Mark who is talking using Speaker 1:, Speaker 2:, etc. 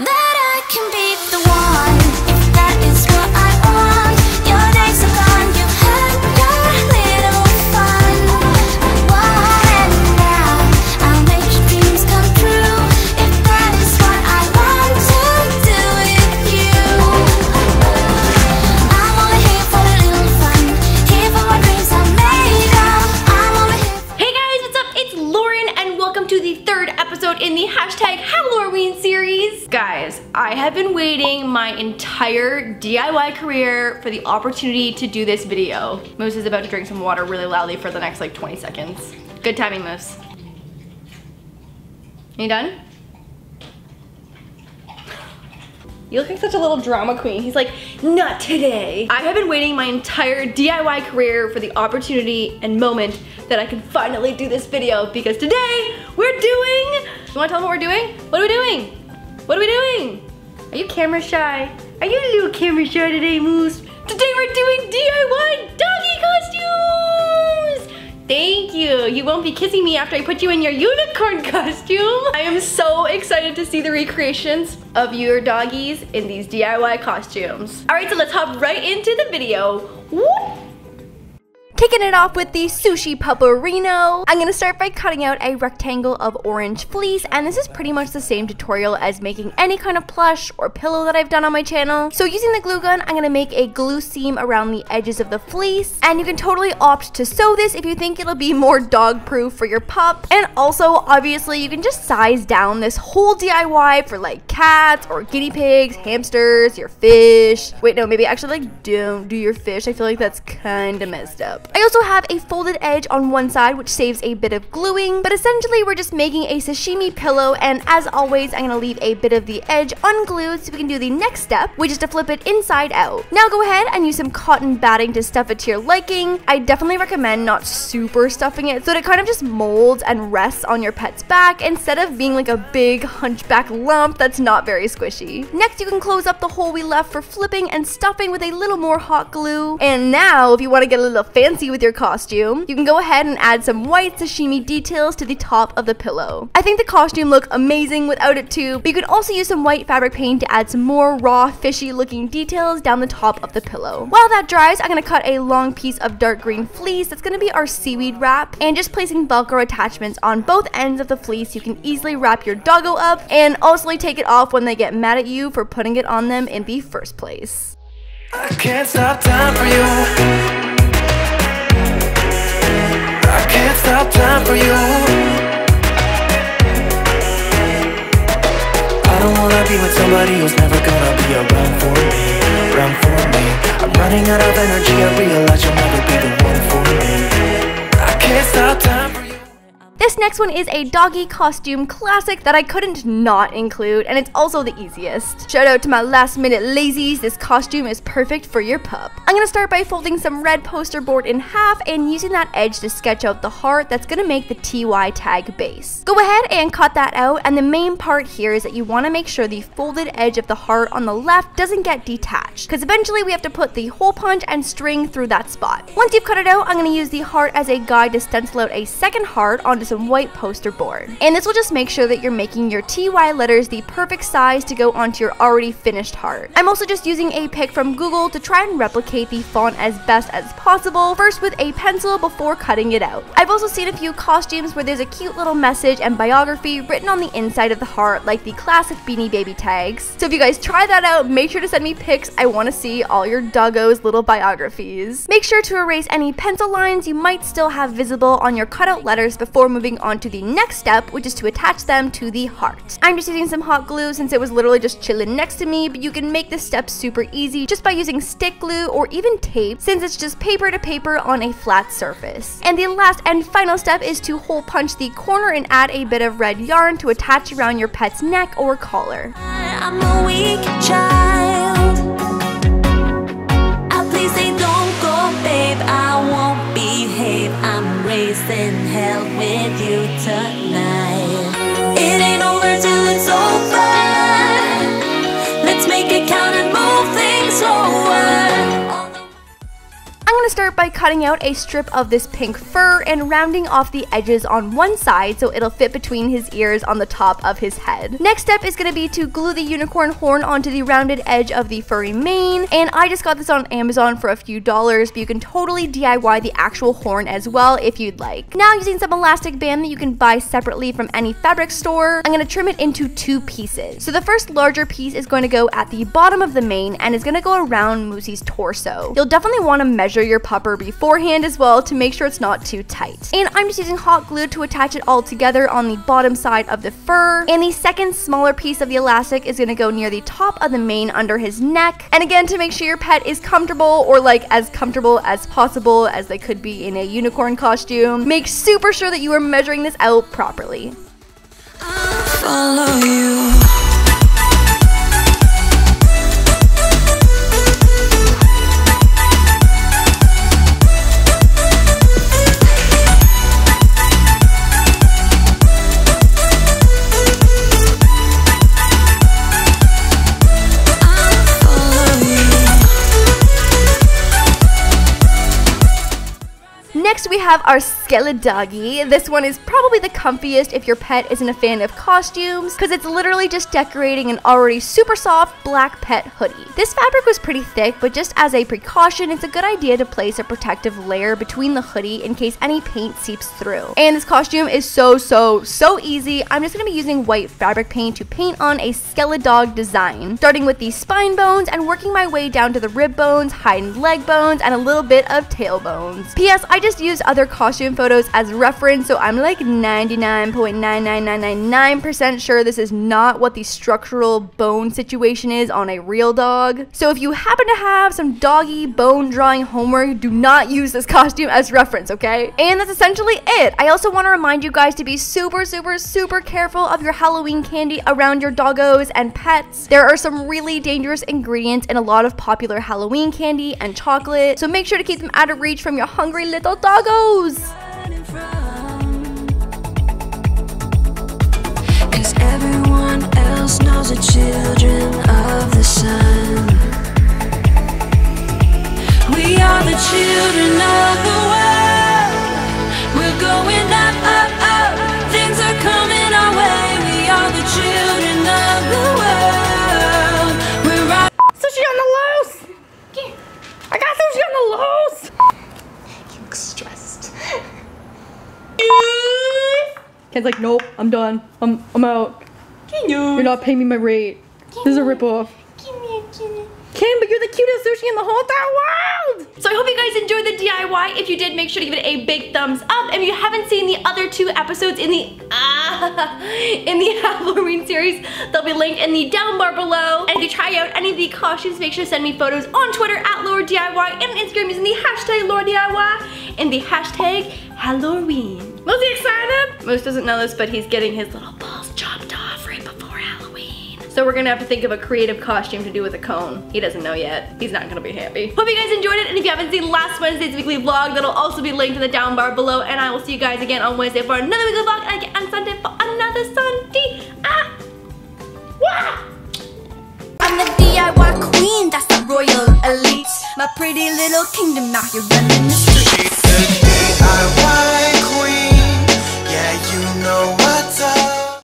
Speaker 1: that I can be the one, if that is what I want. Your days are gone, you've had your little fun. And now I'll make your dreams come true, if that is what I want to do with you. I'm only here for a little fun, here for my dreams are made of. I'm only here for...
Speaker 2: Hey guys, what's up? It's Lauren and welcome to the third episode in the hashtag Halloween series. Guys, I have been waiting my entire DIY career for the opportunity to do this video. Moose is about to drink some water really loudly for the next like 20 seconds. Good timing, Moose. You done? You look like such a little drama queen. He's like, not today. I have been waiting my entire DIY career for the opportunity and moment that I can finally do this video, because today we're doing, you wanna tell them what we're doing? What are we doing? What are we doing? Are you camera shy? Are you a little camera shy today, Moose? Today we're doing DIY doggy costumes! Thank you. You won't be kissing me after I put you in your unicorn costume. I am so excited to see the recreations of your doggies in these DIY costumes. All right, so let's hop right into the video. Whoop. Kicking it off with the sushi pupperino. I'm gonna start by cutting out a rectangle of orange fleece, and this is pretty much the same tutorial as making any kind of plush or pillow that I've done on my channel. So using the glue gun, I'm gonna make a glue seam around the edges of the fleece, and you can totally opt to sew this if you think it'll be more dog proof for your pup. And also, obviously, you can just size down this whole DIY for like cats or guinea pigs, hamsters, your fish. Wait, no, maybe actually like don't do your fish. I feel like that's kind of messed up. I also have a folded edge on one side, which saves a bit of gluing, but essentially we're just making a sashimi pillow, and as always, I'm gonna leave a bit of the edge unglued so we can do the next step, which is to flip it inside out. Now go ahead and use some cotton batting to stuff it to your liking. I definitely recommend not super stuffing it so that it kind of just molds and rests on your pet's back instead of being like a big hunchback lump that's not very squishy. Next, you can close up the hole we left for flipping and stuffing with a little more hot glue. And now, if you want to get a little fancy with your costume, you can go ahead and add some white sashimi details to the top of the pillow. I think the costume looked amazing without it too, but you can also use some white fabric paint to add some more raw fishy looking details down the top of the pillow. While that dries, I'm going to cut a long piece of dark green fleece that's going to be our seaweed wrap, and just placing Velcro attachments on both ends of the fleece, you can easily wrap your doggo up and also take it off when they get mad at you for putting it on them in the first place.
Speaker 3: I can't stop time for you. I can't stop time for you. I don't wanna be with somebody who's never gonna be around for me, around for me. I'm running out of energy, I realize you'll never be the one for me. I can't stop time for you.
Speaker 2: This next one is a doggy costume classic that I couldn't not include, and it's also the easiest. Shout out to my last minute lazies, this costume is perfect for your pup. I'm gonna start by folding some red poster board in half and using that edge to sketch out the heart that's gonna make the TY tag base. Go ahead and cut that out, and the main part here is that you wanna make sure the folded edge of the heart on the left doesn't get detached, because eventually we have to put the hole punch and string through that spot. Once you've cut it out, I'm gonna use the heart as a guide to stencil out a second heart onto some white poster board. And this will just make sure that you're making your TY letters the perfect size to go onto your already finished heart. I'm also just using a pic from Google to try and replicate the font as best as possible, first with a pencil before cutting it out. I've also seen a few costumes where there's a cute little message and biography written on the inside of the heart, like the classic Beanie Baby tags. So if you guys try that out, make sure to send me pics. I want to see all your doggos little biographies. Make sure to erase any pencil lines you might still have visible on your cutout letters before moving on to the next step, which is to attach them to the heart. I'm just using some hot glue since it was literally just chilling next to me, but you can make this step super easy just by using stick glue or even tape, since it's just paper to paper on a flat surface. And the last and final step is to hole punch the corner and add a bit of red yarn to attach around your pet's neck or collar.
Speaker 1: I'm a weak child. Please say don't go, babe. I won't behave. I'm raising hell with you tonight. It ain't over till it's over. Let's make it count and move things slower.
Speaker 2: I'm gonna start start by cutting out a strip of this pink fur and rounding off the edges on one side so it'll fit between his ears on the top of his head. Next step is going to be to glue the unicorn horn onto the rounded edge of the furry mane, and I just got this on Amazon for a few dollars, but you can totally DIY the actual horn as well if you'd like. Now, using some elastic band that you can buy separately from any fabric store, I'm going to trim it into 2 pieces. So the first larger piece is going to go at the bottom of the mane and is going to go around Moosey's torso. You'll definitely want to measure your pupper beforehand as well to make sure it's not too tight. And I'm just using hot glue to attach it all together on the bottom side of the fur, and the second smaller piece of the elastic is going to go near the top of the mane under his neck. And again, to make sure your pet is comfortable, or like as comfortable as possible as they could be in a unicorn costume, make super sure that you are measuring this out properly.
Speaker 1: I'll follow you.
Speaker 2: Next, we have our skeleton doggy. This one is probably the comfiest if your pet isn't a fan of costumes, because it's literally just decorating an already super soft black pet hoodie. This fabric was pretty thick, but just as a precaution, it's a good idea to place a protective layer between the hoodie in case any paint seeps through. And this costume is so easy. I'm just going to be using white fabric paint to paint on a skeleton dog design, starting with the spine bones and working my way down to the rib bones, hind leg bones, and a little bit of tail bones. P.S. I just used other costume photos as reference, so I'm like 99.99999% sure this is not what the structural bone situation is on a real dog. So if you happen to have some doggy bone drawing homework, do not use this costume as reference, okay? And that's essentially it. I also want to remind you guys to be super careful of your Halloween candy around your doggos and pets. There are some really dangerous ingredients in a lot of popular Halloween candy and chocolate, so make sure to keep them out of reach from your hungry little doggos.
Speaker 1: 'Cause everyone else knows the children of the sun. We are the children of the world. We're going up, up, up. Things are coming our way. We are the children of the world. We're right.
Speaker 2: Sushi on the loose! I got sushi on the loose!
Speaker 4: You look stressed.
Speaker 2: Ken's like, nope, I'm done. I'm out. You're not paying me my rate. This is a ripoff. Ken, but you're the cutest sushi in the whole entire world! So I hope you guys enjoyed the DIY. If you did, make sure to give it a big thumbs up. And if you haven't seen the other 2 episodes in the Halloween series, they'll be linked in the down bar below. And if you try out any of the costumes, make sure to send me photos on Twitter at laurDIY and on Instagram using the hashtag laurDIY and the hashtag Halloween. Moosey excited? Moose doesn't know this, but he's getting his little balls chopped off right before Halloween. So we're gonna have to think of a creative costume to do with a cone. He doesn't know yet. He's not gonna be happy. Hope you guys enjoyed it, and if you haven't seen last Wednesday's weekly vlog, that'll also be linked in the down bar below, and I will see you guys again on Wednesday for another weekly vlog, and again on Sunday for another Sunday.
Speaker 1: I'm the DIY queen, that's the royal elite. My pretty little kingdom out here running the streets.
Speaker 3: She's the DIY queen. Yeah, you know